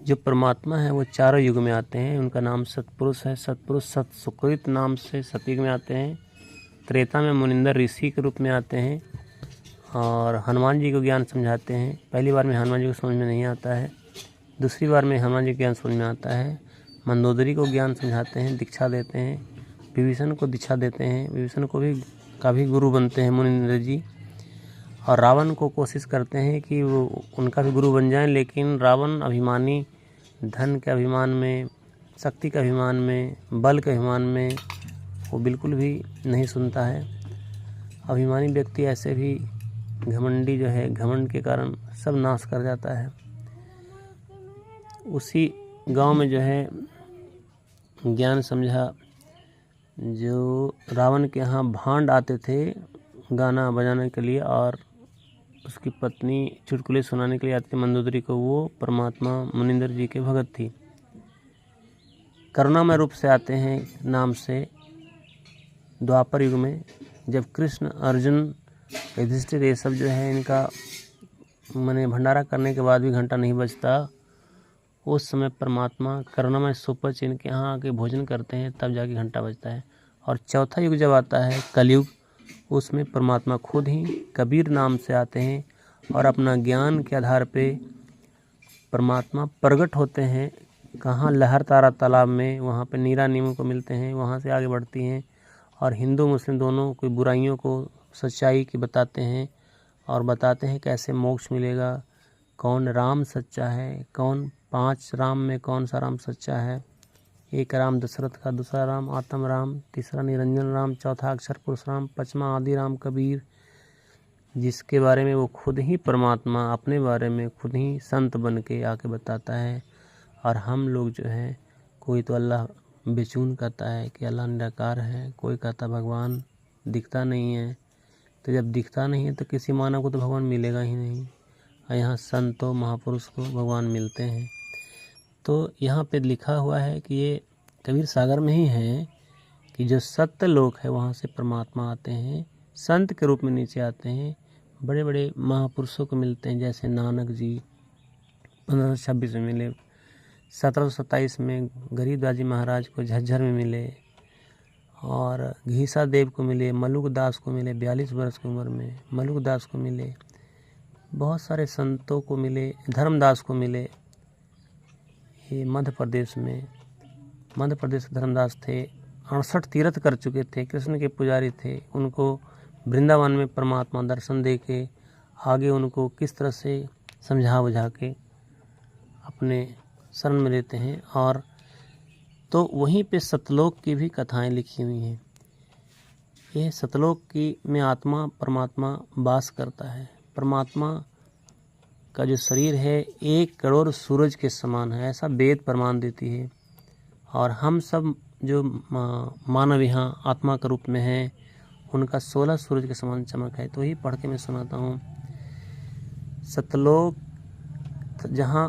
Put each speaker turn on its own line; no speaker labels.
जो परमात्मा है वो चारों युग में आते हैं। उनका नाम सतपुरुष है। सतपुरुष सत सुकृत नाम से सतयुग में आते हैं। त्रेता में मुनिंदर ऋषि के रूप में आते हैं और हनुमान जी को ज्ञान समझाते हैं। पहली बार में हनुमान जी को समझ में नहीं आता है, दूसरी बार में हनुमान जी को ज्ञान समझ में आता है। मंदोदरी को ज्ञान समझाते हैं, दीक्षा देते हैं। विभीषण को दीक्षा देते हैं, विभीषण को भी का भी गुरु बनते हैं मुनिंदर जी। और रावण को कोशिश करते हैं कि वो उनका भी गुरु बन जाएं, लेकिन रावण अभिमानी, धन के अभिमान में, शक्ति के अभिमान में, बल के अभिमान में वो बिल्कुल भी नहीं सुनता है। अभिमानी व्यक्ति ऐसे भी घमंडी जो है, घमंड के कारण सब नाश कर जाता है। उसी गांव में जो है ज्ञान समझा, जो रावण के यहाँ भांड आते थे गाना बजाने के लिए और उसकी पत्नी चुटकुले सुनाने के लिए आती थी मंदोदरी को, वो परमात्मा मुनिंदर जी के भगत थी। करुणामय रूप से आते हैं नाम से द्वापर युग में, जब कृष्ण, अर्जुन, युधिष्ठिर ये सब जो है इनका माने भंडारा करने के बाद भी घंटा नहीं बजता, उस समय परमात्मा करुणामय सुपच इनके यहाँ आके भोजन करते हैं, तब जाके घंटा बजता है। और चौथा युग जब आता है कलयुग, उसमें परमात्मा खुद ही कबीर नाम से आते हैं और अपना ज्ञान के आधार पे परमात्मा प्रकट होते हैं। कहाँ लहर तारा तालाब में, वहाँ पे नीरा नीमू को मिलते हैं, वहाँ से आगे बढ़ती हैं और हिंदू मुस्लिम दोनों कोई बुराइयों को सच्चाई की बताते हैं और बताते हैं कैसे मोक्ष मिलेगा, कौन राम सच्चा है, कौन 5 राम में कौन सा राम सच्चा है। एक राम दशरथ का, दूसरा राम आत्म राम, तीसरा निरंजन राम, चौथा अक्षर पुरुष राम, पांचवा आदि राम कबीर, जिसके बारे में वो खुद ही परमात्मा अपने बारे में खुद ही संत बन के आके बताता है। और हम लोग जो है, कोई तो अल्लाह बेचून कहता है कि अल्लाह निराकार है, कोई कहता भगवान दिखता नहीं है। तो जब दिखता नहीं है तो किसी मानव को तो भगवान मिलेगा ही नहीं, और यहाँ संतों महापुरुष को भगवान मिलते हैं। तो यहाँ पे लिखा हुआ है कि ये कबीर सागर में ही है कि जो सत्य लोक है वहाँ से परमात्मा आते हैं, संत के रूप में नीचे आते हैं, बड़े बड़े महापुरुषों को मिलते हैं। जैसे नानक जी 1526 में मिले, 1727 में गरीबदास जी महाराज को झज्जर में मिले, और घीसा देव को मिले, मलुक दास को मिले 42 वर्ष की उम्र में, मलुक दास को मिले, बहुत सारे संतों को मिले, धर्मदास को मिले। ये मध्य प्रदेश धर्मदास थे, 68 तीर्थ कर चुके थे, कृष्ण के पुजारी थे। उनको वृंदावन में परमात्मा दर्शन दे के आगे उनको किस तरह से समझा बुझा के अपने शरण में लेते हैं। और तो वहीं पे सतलोक की भी कथाएं लिखी हुई हैं। ये सतलोक की में आत्मा परमात्मा वास करता है। परमात्मा का जो शरीर है 1 करोड़ सूरज के समान है, ऐसा वेद प्रमाण देती है। और हम सब जो मानव यहाँ आत्मा के रूप में हैं, उनका 16 सूरज के समान चमक है। तो ही पढ़ के मैं सुनाता हूँ। सतलोक जहाँ